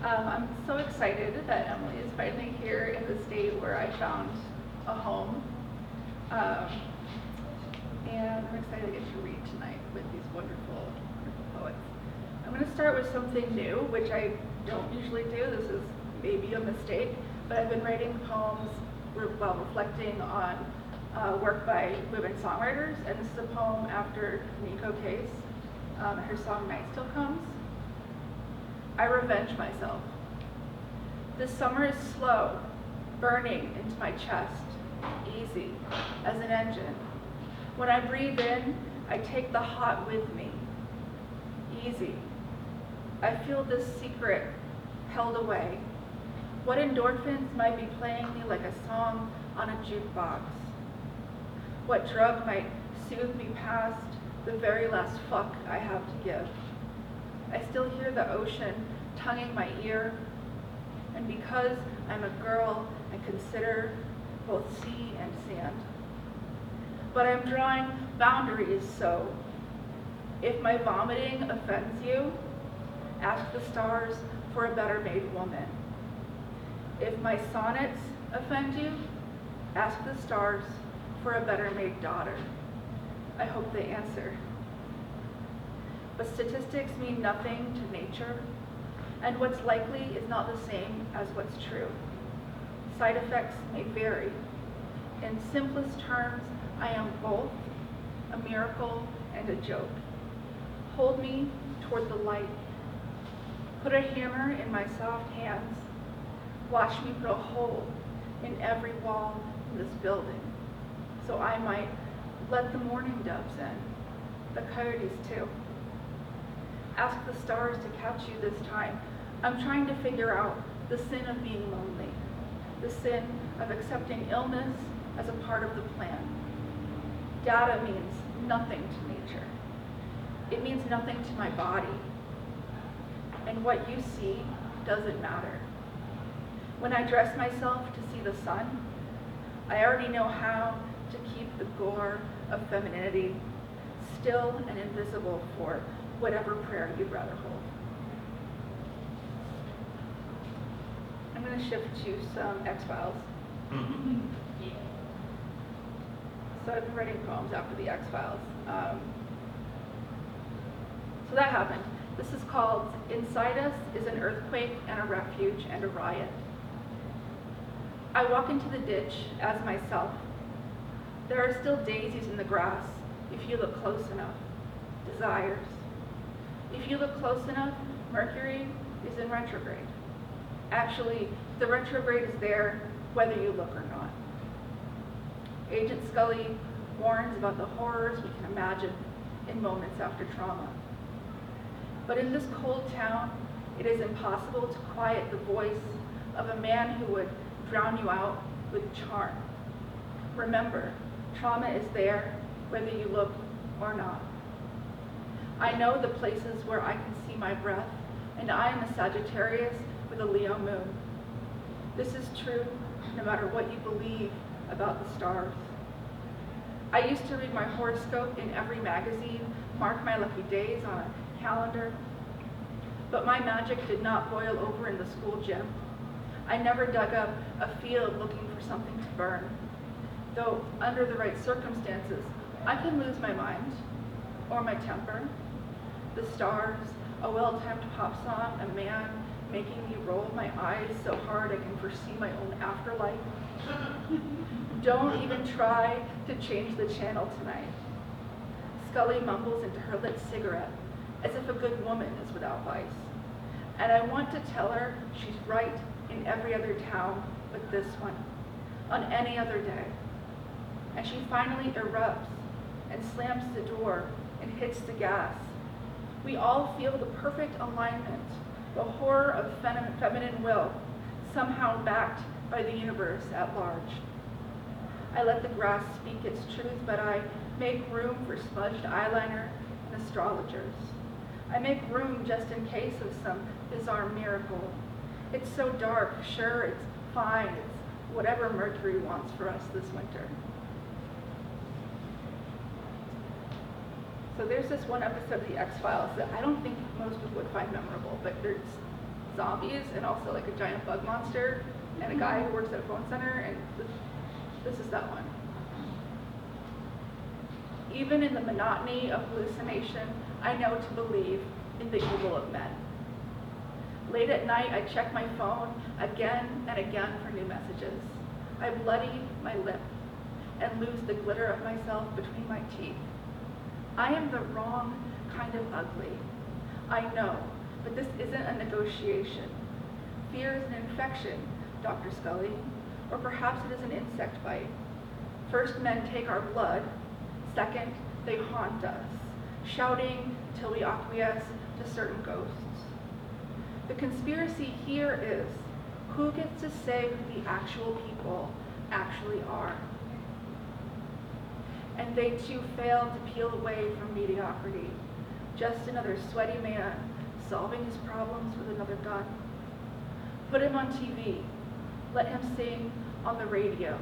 I'm so excited that Emily is finally here in the state where I found a home. And I'm excited to get to read tonight with these wonderful poets. I'm going to start with something new, which I don't usually do. This is maybe a mistake, but I've been writing poems while reflecting on work by women songwriters, and this is a poem after Nico Case. Her song Night Still Comes. I revenge myself. This summer is slow, burning into my chest, easy as an engine. When I breathe in, I take the hot with me, easy. I feel this secret held away. What endorphins might be playing me like a song on a jukebox? What drug might soothe me past the very last fuck I have to give? I still hear the ocean tonguing my ear, and because I'm a girl, I consider both sea and sand. But I'm drawing boundaries, so if my vomiting offends you, ask the stars for a better made woman. If my sonnets offend you, ask the stars for a better made daughter. I hope they answer. But statistics mean nothing to nature, and what's likely is not the same as what's true. Side effects may vary. In simplest terms, I am both a miracle and a joke. Hold me toward the light. Put a hammer in my soft hands. Watch me put a hole in every wall in this building, so I might let the mourning doves in, the coyotes too. Ask the stars to catch you this time. I'm trying to figure out the sin of being lonely, the sin of accepting illness as a part of the plan. Data means nothing to nature. It means nothing to my body. And what you see doesn't matter. When I dress myself to see the sun, I already know how to keep the gore of femininity still and invisible for whatever prayer you'd rather hold. I'm going to shift to some X-Files. So I've been writing poems after the X-Files. So that happened. This is called Inside Us is an Earthquake and a Refuge and a Riot. I walk into the ditch as myself. There are still daisies in the grass if you look close enough. Desires. If you look close enough, Mercury is in retrograde. Actually, the retrograde is there whether you look or not. Agent Scully warns about the horrors we can imagine in moments after trauma. But in this cold town, it is impossible to quiet the voice of a man who would drown you out with charm. Remember, trauma is there whether you look or not. I know the places where I can see my breath, and I am a Sagittarius with a Leo moon. This is true no matter what you believe about the stars. I used to read my horoscope in every magazine, mark my lucky days on a calendar, but my magic did not boil over in the school gym. I never dug up a field looking for something to burn, though under the right circumstances, I can lose my mind or my temper. The stars, a well-timed pop song, a man making me roll my eyes so hard I can foresee my own afterlife. Don't even try to change the channel tonight. Scully mumbles into her lit cigarette as if a good woman is without vice. And I want to tell her she's right in every other town but this one, on any other day. And she finally erupts and slams the door and hits the gas. We all feel the perfect alignment, the horror of feminine will, somehow backed by the universe at large. I let the grass speak its truth, but I make room for smudged eyeliner and astrologers. I make room just in case of some bizarre miracle. It's so dark, sure, it's fine, it's whatever Mercury wants for us this winter. So there's this one episode of the X-Files that I don't think most people would find memorable, but there's zombies and also like a giant bug monster and a guy who works at a phone center, and this is that one. Even in the monotony of hallucination, I know to believe in the evil of men. Late at night, I check my phone again and again for new messages. I bloody my lip and lose the glitter of myself between my teeth. I am the wrong kind of ugly. I know, but this isn't a negotiation. Fear is an infection, Dr. Scully, or perhaps it is an insect bite. First, men take our blood. Second, they haunt us, shouting till we acquiesce to certain ghosts. The conspiracy here is, who gets to say who the actual people actually are? And they too fail to peel away from mediocrity. Just another sweaty man solving his problems with another gun. Put him on TV, let him sing on the radio,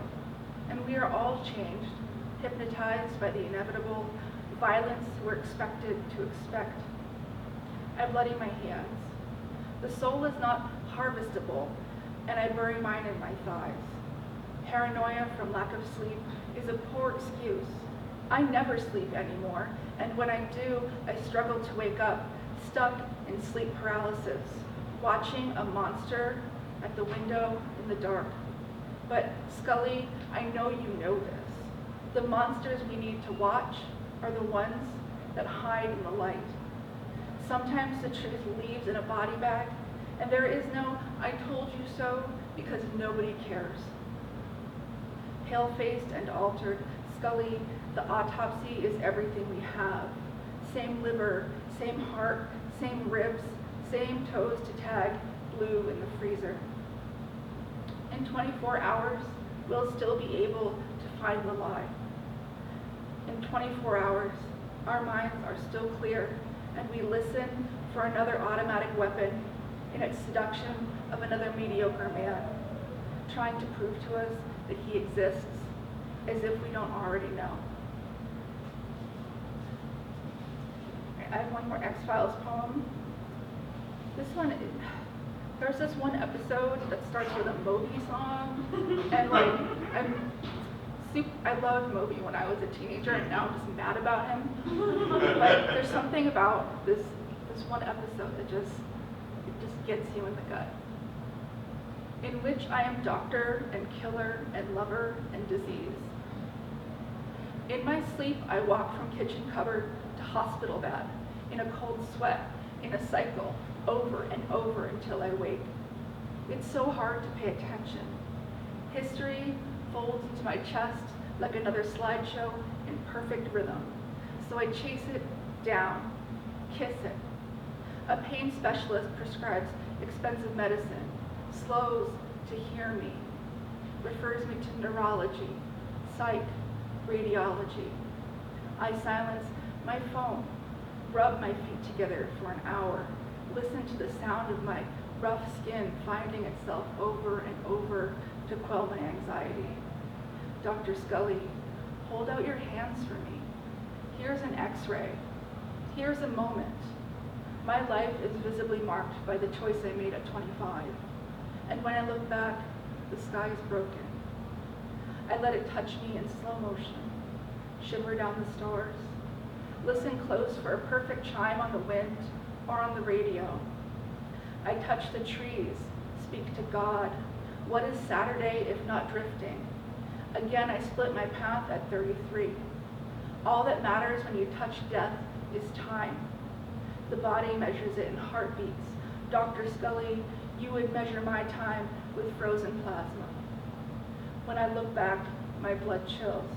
and we are all changed, hypnotized by the inevitable violence we're expected to expect. I bloody my hands. The soul is not harvestable, and I bury mine in my thighs. Paranoia from lack of sleep is a poor excuse. I never sleep anymore, and when I do, I struggle to wake up, stuck in sleep paralysis, watching a monster at the window in the dark. But Scully, I know you know this. The monsters we need to watch are the ones that hide in the light. Sometimes the truth leaves in a body bag, and there is no "I told you so" because nobody cares. Pale-faced and altered, Scully, the autopsy is everything we have. Same liver, same heart, same ribs, same toes to tag, blue in the freezer. In 24 hours, we'll still be able to find the lie. In 24 hours, our minds are still clear, and we listen for another automatic weapon in its seduction of another mediocre man, trying to prove to us that he exists, as if we don't already know. I have one more X-Files poem. This one, there's this one episode that starts with a Moby song, and like, I loved Moby when I was a teenager, and now I'm just mad about him. But there's something about this one episode that just gets you in the gut. In which I am doctor and killer and lover and disease. In my sleep, I walk from kitchen cupboard to hospital bed, in a cold sweat, in a cycle, over and over until I wake. It's so hard to pay attention. History folds into my chest like another slideshow in perfect rhythm. So I chase it down, kiss it. A pain specialist prescribes expensive medicine, slows to hear me, refers me to neurology, psych, radiology. I silence my phone, rub my feet together for an hour, listen to the sound of my rough skin finding itself over and over to quell my anxiety. Dr. Scully, hold out your hands for me. Here's an X-ray. Here's a moment. My life is visibly marked by the choice I made at 25. And when I look back, the sky is broken. I let it touch me in slow motion, shimmer down the stars, listen close for a perfect chime on the wind or on the radio. I touch the trees, speak to God. What is Saturday if not drifting? Again, I split my path at 33. All that matters when you touch death is time. The body measures it in heartbeats. Dr. Scully, you would measure my time with frozen plasma. When I look back, my blood chills.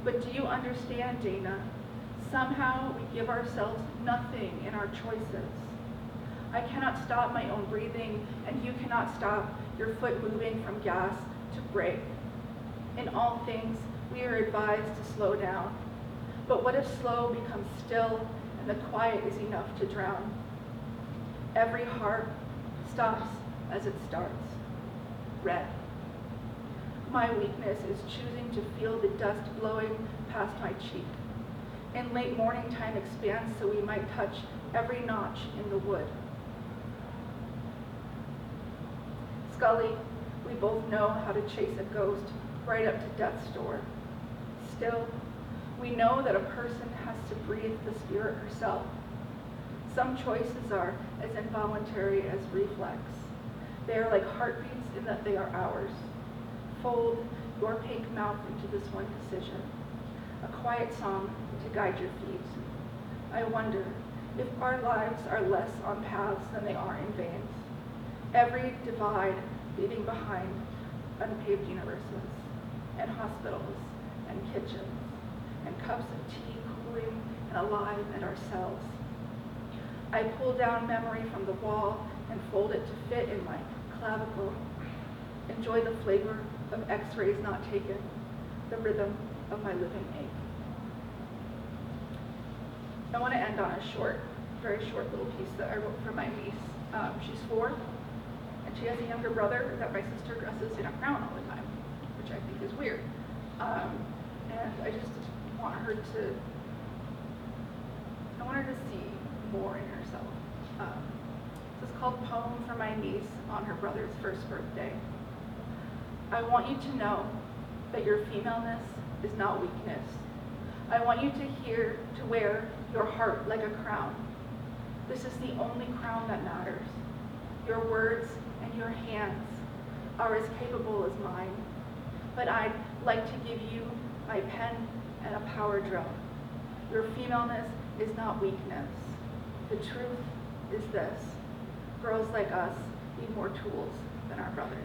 But do you understand, Dana? Somehow we give ourselves nothing in our choices. I cannot stop my own breathing, and you cannot stop your foot moving from gas to brake. In all things, we are advised to slow down. But what if slow becomes still and the quiet is enough to drown? Every heart stops as it starts. Red. My weakness is choosing to feel the dust blowing past my cheek. And late morning time expands so we might touch every notch in the wood. Scully, we both know how to chase a ghost right up to death's door. Still, we know that a person has to breathe the spirit herself. Some choices are as involuntary as reflex. They are like heartbeats in that they are ours. Fold your pink mouth into this one decision, a quiet song to guide your feet. I wonder if our lives are less on paths than they are in veins. Every divide leaving behind unpaved universes, and hospitals, and kitchens, and cups of tea cooling and alive in our cells. I pull down memory from the wall and fold it to fit in my clavicle. Enjoy the flavor of x-rays not taken, the rhythm of my living ache. I want to end on a very short little piece that I wrote for my niece. She's 4, and she has a younger brother that my sister dresses in a crown all the time, which I think is weird. And I just want her to see more in herself. This is called Poem for My Niece on her brother's first birthday. I want you to know that your femaleness is not weakness. I want you to wear your heart like a crown. This is the only crown that matters. Your words and your hands are as capable as mine, but I'd like to give you my pen and a power drill. Your femaleness is not weakness. The truth is this: girls like us need more tools than our brothers.